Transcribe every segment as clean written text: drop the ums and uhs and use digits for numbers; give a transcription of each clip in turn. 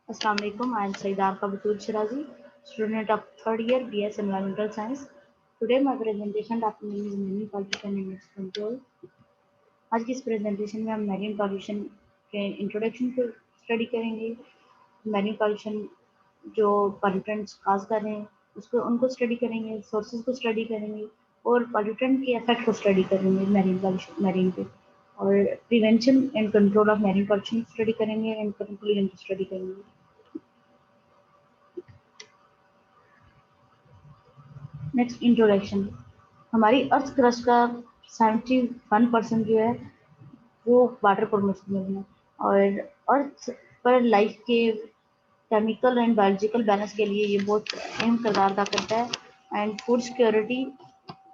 Assalamu alaikum. I am Saidar Kabatul Shirazi, student of third year BS Environmental Science. Today my presentation topic is marine pollution and its control. आज की इस presentation में हम marine pollution के introduction को study करेंगे। Marine pollution जो pollutants काज कर रहे हैं उसको उनको स्टडी करेंगे, सोर्सेज को स्टडी करेंगे और पॉल्यूटेंट के इफेक्ट को स्टडी करेंगे मैरीन पे, और prevention and control of marine pollution study करेंगे एंड कंक्लूजन को स्टडी करेंगे। Next introduction. हमारी अर्थ क्रस्ट का 71% जो है वो वाटर पर मुश्तमिल है और अर्थ पर लाइफ के केमिकल एंड बायोलॉजिकल बैलेंस के लिए ये बहुत अहम किरदार अदा करता है and food security,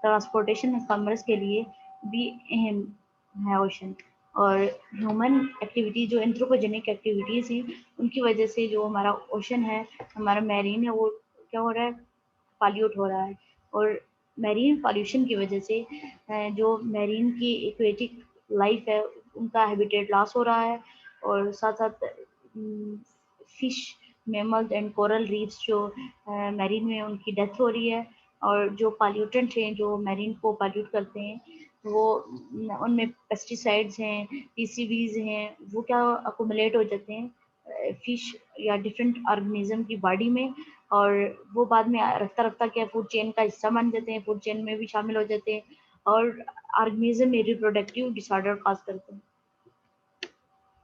transportation and commerce के लिए भी अहम है ओशन। और ह्यूमन एक्टिविटी जो एंथ्रोपोजेनिक एक्टिविटीज़ हैं उनकी वजह से जो हमारा ओशन है, हमारा मैरीन है, वो क्या हो रहा है, पॉल्यूट हो रहा है। और मैरीन पॉल्यूशन की वजह से जो मैरीन की एक्वेटिक लाइफ है उनका हैबिटेट लॉस हो रहा है और साथ साथ fish, mammals and coral reefs जो मैरीन में उनकी डेथ हो रही है। और जो पॉल्यूटेंट हैं जो मैरीन को पॉल्यूट करते हैं वो उनमें पेस्टिसाइड्स हैं, पीसीबीज हैं, वो क्या अकोमुलेट हो जाते हैं फिश या डिफरेंट ऑर्गेनिज्म की बॉडी में और वो बाद में रफ्ता रफ्ता क्या फूड चेन का हिस्सा बन जाते हैं, फूड चेन में भी शामिल हो जाते हैं और ऑर्गेनिज्म में रिप्रोडक्टिव डिसऑर्डर कॉज करते हैं।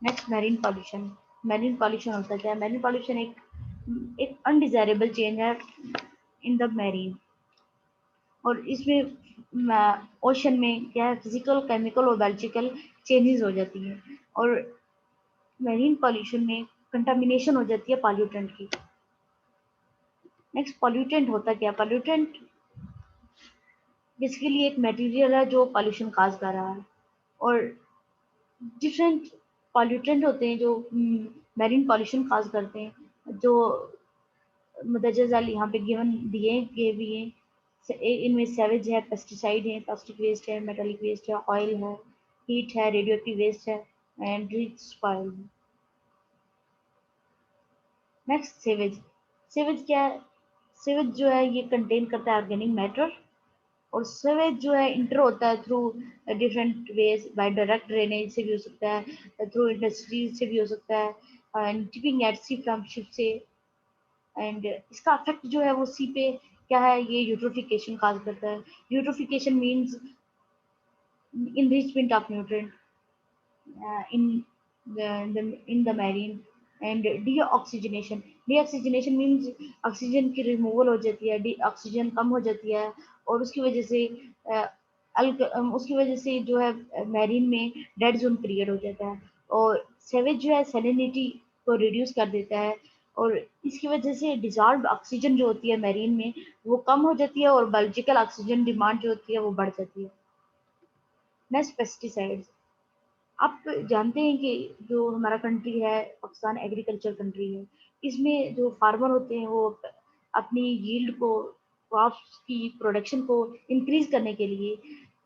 Next marine pollution. Marine pollution होता क्या है? मैरीन पॉल्यूशन एक अनडिजायरेबल चेंज है इन द मैरीन और इसमें ओशन में क्या है, फिजिकल, केमिकल और बायोलॉजिकल चेंजेस हो जाती हैं और मैरीन पॉल्यूशन में कंटामिनेशन हो जाती है पॉल्यूटेंट की। नेक्स्ट पॉल्यूटेंट होता क्या? पॉल्यूटेंट बेसिकली एक मटेरियल है जो पॉल्यूशन काज कर रहा है और डिफरेंट पॉल्यूटेंट होते हैं जो मैरीन पॉल्यूशन काज करते हैं, जो मदरजा यहाँ पे गिवन दिए गए भी हैं। इनमें सेवेज है, पेस्टिसाइड है, प्लास्टिक वेस्ट है, मेटालिक वेस्ट है, ऑयल है, हीट है, रेडियो एक्टिव वेस्ट है and rich soil. Next sewage. Sewage क्या है? सेवेज जो है ये कंटेन करता है ऑर्गेनिक मैटर और सेवेज जो है इंटर होता है through different ways, by direct drainage से भी हो सकता है, थ्रू इंडस्ट्रीज से भी हो सकता है and tipping at sea from ship से। एंड इसका इफेक्ट जो है वो सी पे क्या है, ये यूट्रोफिकेशन काज करता है। Eutrophication means enrichment of nutrient in the marine and deoxygenation means oxygen की रिमूवल हो जाती है, ऑक्सीजन कम हो जाती है और उसकी वजह से जो है मैरीन में डेड जोन क्रिएट हो जाता है और सेवेज जो है सैलिनिटी को रिड्यूस कर देता है और इसकी वजह से डिजॉल्व ऑक्सीजन जो होती है मैरीन में वो कम हो जाती है और बायोलॉजिकल ऑक्सीजन डिमांड जो होती है वो बढ़ जाती है। Next pesticides. आप जानते हैं कि जो हमारा कंट्री है पाकिस्तान एग्रीकल्चर कंट्री है, इसमें जो फार्मर होते हैं वो अपनी यील्ड को, क्रॉप्स की प्रोडक्शन को इंक्रीज करने के लिए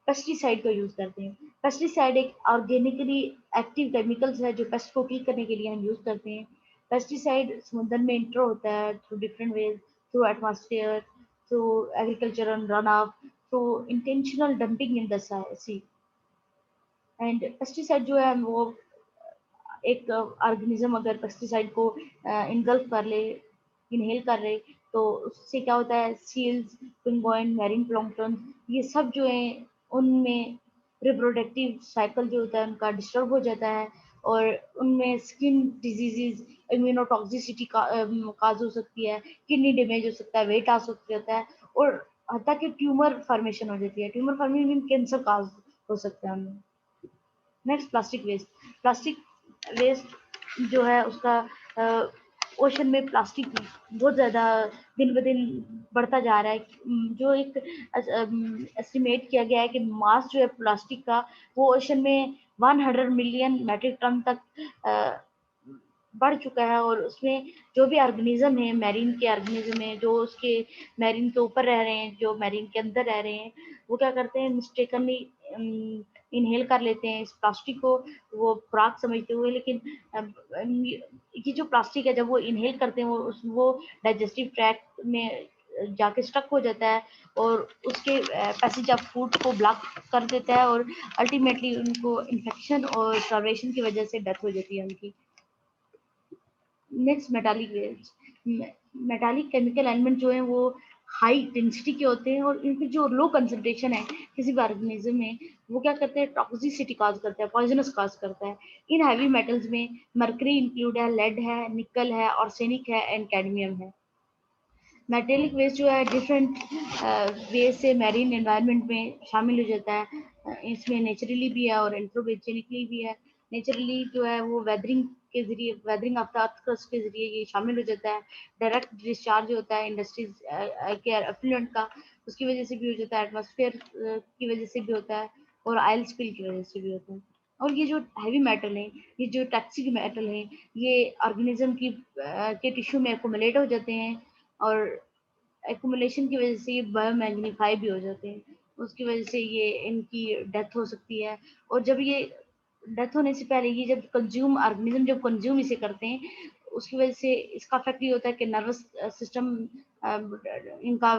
पेस्टिसाइड को यूज करते हैं। पेस्टिसाइड एक ऑर्गेनिकली एक्टिव केमिकल्स है जो पेस्ट को किल करने के लिए हम यूज करते हैं। पेस्टिसाइड समुद्र में इंटर होता है through different ways, through atmosphere, through agriculture run off, through intentional dumping in the sea. And pesticide जो है वो एक ऑर्गेनिज्म अगर पेस्टिसाइड को इनगल्फ कर ले, इनहेल कर ले, तो उससे क्या होता है, सील्स, पिंगुइन, मैरीन प्लैंक्टन, ये सब जो है उनमें रिप्रोडक्टिव साइकिल जो होता है उनका डिस्टर्ब हो जाता है और उनमें स्किन डिजीजेज, इम्यूनोटॉक्सिसिटी का काज हो सकती है, किडनी डैमेज हो सकता है, वेट लॉस होता है और हत्या कि ट्यूमर फॉर्मेशन हो जाती है। ट्यूमर फॉर्मेशन कैंसर काज हो सकता है उनमें। Next plastic waste. Plastic waste जो है उसका ओशन में प्लास्टिक बहुत ज़्यादा दिन ब दिन बढ़ता जा रहा है। जो एक एस्टिमेट किया गया है कि मास जो है प्लास्टिक का वो ओशन में 100 मिलियन मेट्रिक टन तक बढ़ चुका है और उसमें जो भी ऑर्गेनिज्म है, मैरीन के ऑर्गेनिज्म है जो उसके मैरीन के ऊपर रह रहे हैं, जो मैरीन के अंदर रह रहे हैं, वो क्या करते हैं, मिस्टेकनली इनहेल कर लेते हैं इस प्लास्टिक को, वो खुराक समझते हुए। लेकिन ये जो प्लास्टिक है जब वो इनहेल करते हैं वो डाइजेस्टिव ट्रैक्ट में जाके स्टक हो जाता है और उसके पैसेज ऑफ फूड को ब्लॉक कर देता है और अल्टीमेटली उनको इन्फेक्शन और स्टार्वेशन की वजह से डेथ हो जाती है उनकी। Next metallic waste. Metallic chemical element जो है वो हाई डेंसिटी के होते हैं और इनकी जो लो कंसंट्रेशन है किसी भी ऑर्गेनिज्म में, वो क्या करते हैं, टॉक्सिसिटी कॉज करता है, पॉइजनस कॉज करता है। इन हैवी मेटल्स में मर्करी इंक्लूड है, लेड है, निकल है, आर्सेनिक है एंड कैडमियम है। मेटेलिक वेस्ट जो है डिफरेंट वे से मैरीन एनवायरनमेंट में शामिल हो जाता है। इसमें नेचुरली भी है और एंथ्रोपोजेनिकली भी है। नेचुरली जो है वो वेदरिंग के जरिए, weathering of the earth crust के जरिए ये शामिल हो जाता है। डायरेक्ट डिस्चार्ज होता है इंडस्ट्रीज के एफ्लुएंट का, उसकी वजह से भी हो जाता है। एटमॉस्फेयर की वजह से भी होता है और ऑयल स्पिल की वजह से भी होता है। और ये जो हैवी मेटल है, ये जो टॉक्सिक मेटल है, ये ऑर्गेनिज्म की के टिश्यू में एकुमुलेट हो जाते हैं और एक्यूमुलेशन की वजह से ये बायोमैग्नीफाई भी हो जाते हैं। उसकी वजह से ये इनकी डेथ हो सकती है। और जब ये डेथ होने से पहले ये जब कंज्यूम ऑर्गेनिज्म जब कंज्यूम इसे करते हैं, उसकी वजह से इसका इफेक्ट ये होता है कि नर्वस सिस्टम, इनका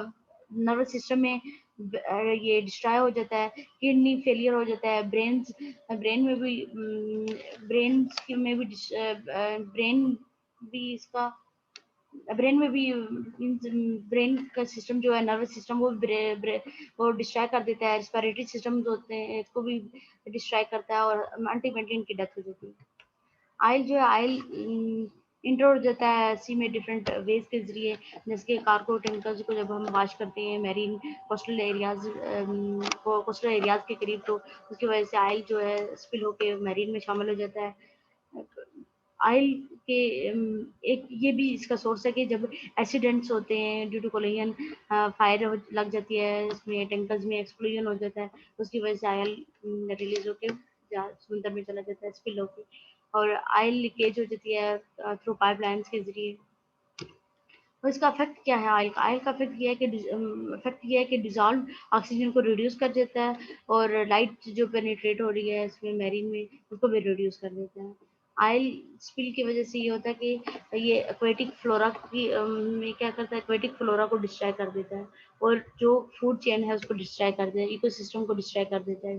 नर्वस सिस्टम में ये डिस्ट्रॉय हो जाता है, किडनी फेलियर हो जाता है, ब्रेन में भी ब्रेन में भी ब्रेन भी इसका ब्रेन में भी ब्रेन का सिस्टम जो है, नर्वस सिस्टम, वो डिस्ट्रॉय कर देता है। रेस्पिरेटरी सिस्टम जो होते हैं इसको भी डिस्ट्रॉय करता है और अल्टीमेटली इनकी डेथ हो जाती है। ऑयल जो है, ऑयल इंटर हो जाता है सी में डिफरेंट वेज के जरिए, जैसे कि कार्गो टैंकर्स को जब हम वॉश करते हैं मैरीन कोस्टल एरियाज के करीब, तो उसकी वजह से ऑयल जो है स्पिल होके मैरीन में शामिल हो जाता है। ऑयल के एक ये भी इसका सोर्स है कि जब एक्सीडेंट्स होते हैं ड्यू टू कोलिजन, फायर लग जाती है, इसमें टैंकर्स में एक्सप्लोजन हो जाता है, उसकी वजह से ऑयल रिलीज होके समुद्र में चला जाता है स्पिल होके, और ऑयल लीकेज हो जाती है थ्रू पाइपलाइंस के जरिए। और इसका इफेक्ट क्या है ऑयल का? ऑयल का इफेक्ट ये है कि डिजॉल्व ऑक्सीजन को रिड्यूस कर देता है और लाइट जो पेनिट्रेट हो रही है इसमें मैरीन में, उसको भी रिड्यूस कर देता है। ऑयल स्पिल की वजह से ये होता है कि ये एक्वेटिक फ्लोरा की में क्या करता है, एक्वेटिक फ्लोरा को डिस्ट्रॉय कर देता है और जो फूड चेन है उसको डिस्ट्रॉय कर देता है, इकोसिस्टम को डिस्ट्रॉय कर देता है।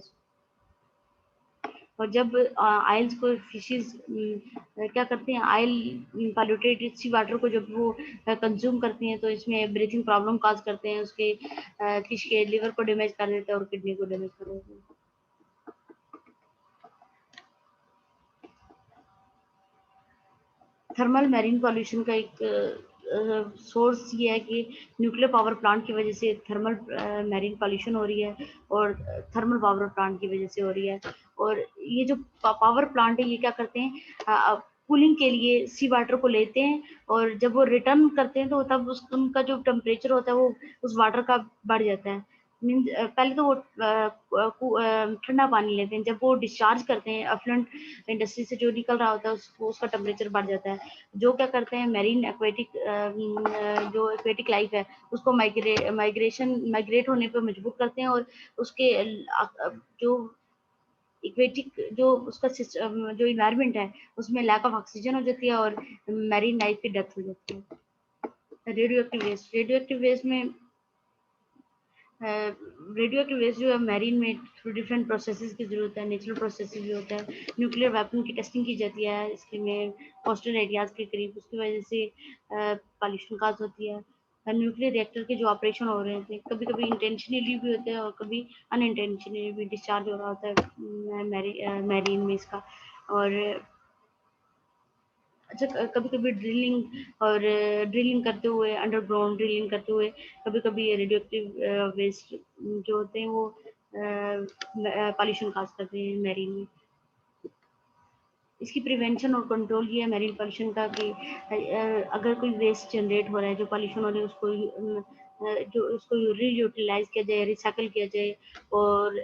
और जब आयल्स को फिशेस क्या करते हैं, आयल पॉल्यूटेड सी वाटर को जब वो कंज्यूम करती हैं तो इसमें ब्रीथिंग प्रॉब्लम काज करते हैं, उसके फिश के लिवर को डैमेज कर देते हैं और किडनी को डैमेज कर देते हैं। थर्मल मैरीन पॉल्यूशन का एक सोर्स ये है कि न्यूक्लियर पावर प्लांट की वजह से थर्मल मैरीन पॉल्यूशन हो रही है और थर्मल पावर प्लांट की वजह से हो रही है। और ये जो पावर प्लांट है ये क्या करते हैं, कूलिंग के लिए सी वाटर को लेते हैं और जब वो रिटर्न करते हैं तो तब उनका जो टेम्परेचर होता है वो उस वाटर का बढ़ जाता है। मीन्स पहले तो वो ठंडा पानी लेते हैं, जब वो डिस्चार्ज करते हैं अफ्लुएंट इंडस्ट्री से जो निकल रहा होता है उसका टेम्परेचर बढ़ जाता है। जो क्या करते हैं, मेरीन एक्वेटिक जो एक्वेटिक लाइफ है उसको माइग्रेट होने पर मजबूर करते हैं और उसके जो इक्वेटिक जो उसका जो इन्वायरमेंट है उसमें लैक ऑफ ऑक्सीजन हो जाती है और मैरीन लाइफ की डेथ हो जाती है। रेडियो एक्टिव वेस्ट में रेडियो एक्टिव वेस्ट जो है मैरीन में थ्रू डिफरेंट प्रोसेसेस की जरूरत है, नेचुरल प्रोसेसेस भी होता है। न्यूक्लियर वेपन की टेस्टिंग की जाती है इसके में कोस्टल एरियाज के करीब, उसकी वजह से पॉल्यूशन काज होती है। न्यूक्लियर रिएक्टर के जो ऑपरेशन हो रहे थे कभी कभी इंटेंशनली भी होते हैं और कभी अनइंटेंशनली भी डिस्चार्ज हो रहा होता है मैरीन में इसका। और अच्छा, कभी कभी ड्रिलिंग करते हुए, अंडरग्राउंड ड्रिलिंग करते हुए कभी कभी रेडियो एक्टिव वेस्ट जो होते हैं वो पॉल्यूशन काज करते हैं मैरीन में। इसकी प्रिवेंशन और कंट्रोल ये है मैरीन पॉल्यूशन का कि अगर कोई वेस्ट जनरेट हो रहा है, जो पॉल्यूशन हो रहा है उसको जो उसको रीयूटिलाइज किया जाए, रिसाइकल किया जाए और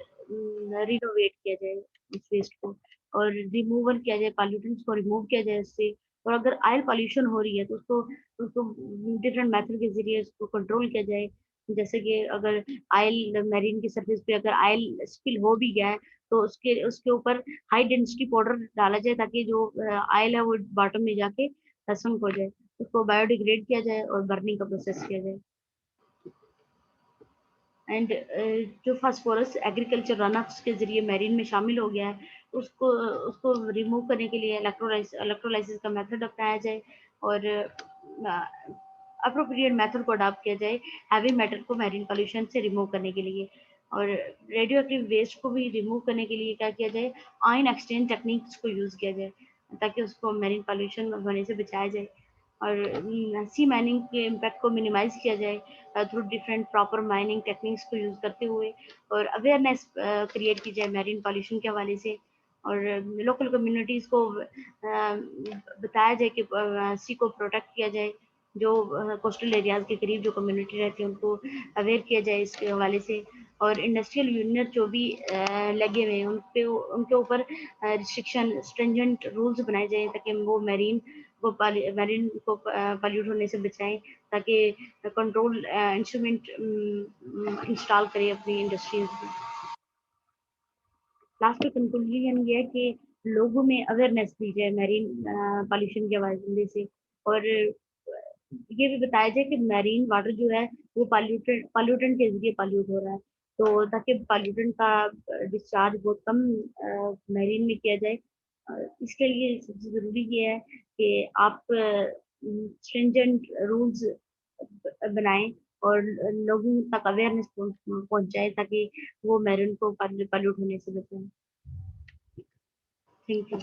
रिनोवेट किया जाए इस वेस्ट को, और रिमूवल किया जाए, पॉल्यूटेंट्स को रिमूव किया जाए इससे। और अगर ऑयल पॉल्यूशन हो रही है तो उसको उसको डिफरेंट मेथड के जरिए उसको कंट्रोल किया जाए। जैसे कि अगर आयल मैरीन की सरफेस पे अगर आयल स्पिल हो भी गया है, तो उसके उसके ऊपर हाई डेंसिटी पाउडर डाला जाए, ताकि जो आयल है वो बॉटम में जाके सunk हो जाए, उसको बायोडिग्रेड किया जाए और बर्निंग का प्रोसेस किया जाए। एंड जो फास्फोरस एग्रीकल्चर रन ऑफ्स के जरिए मैरीन में शामिल हो गया है, उसको उसको रिमूव करने के लिए इलेक्ट्रोलाइसिस का मेथड अपनाया जाए, और अप्रोप्रिएट मेथड को अडॉप्ट किया जाए हैवी मेटल को मैरीन पॉल्यूशन से रिमूव करने के लिए। और रेडियो एक्टिव वेस्ट को भी रिमूव करने के लिए क्या किया जाए, आयन एक्सचेंज टेक्निक्स को यूज़ किया जाए, ताकि उसको मैरीन पॉल्यूशन होने से बचाया जाए। और सी माइनिंग के इम्पैक्ट को मिनिमाइज किया जाए through different proper mining techniques को यूज़ करते हुए, और अवेयरनेस क्रिएट की जाए मैरीन पॉल्यूशन के हवाले से। और लोकल कम्युनिटीज़ को बताया जाए कि सी को प्रोटेक्ट किया जाए, जो कोस्टल एरियाज़ के करीब जो कम्युनिटी रहती है उनको अवेयर किया जाए इसके हवाले से। और इंडस्ट्रियल यूनियन जो भी लगे हुए हैं उनके ऊपर रिस्ट्रिक्शन स्ट्रिंजेंट रूल्स बनाए जाएँ, ताकि वो मैरीन को पॉल्यूट होने से बचाएं, ताकि कंट्रोल इंस्ट्रूमेंट इंस्टॉल करें अपनी इंडस्ट्रीज में। लास्ट कंक्लूजन ये है कि लोगों में अवेयरनेस दी जाए मैरीन पॉल्यूशन के हवाले से, और ये भी बताया जाए कि मैरीन वाटर जो है वो पॉल्यूटेंट के जरिए पॉल्यूट हो रहा है, तो ताकि पॉल्यूटेंट का डिस्चार्ज बहुत कम मैरीन में किया जाए। इसके लिए सबसे ज़रूरी ये है कि आप स्ट्रिंजेंट रूल्स बनाएं और लोगों तक अवेयरनेस पहुंचाएं, ताकि वो मैरीन को पॉल्यूट होने से बचाएं। Thank you.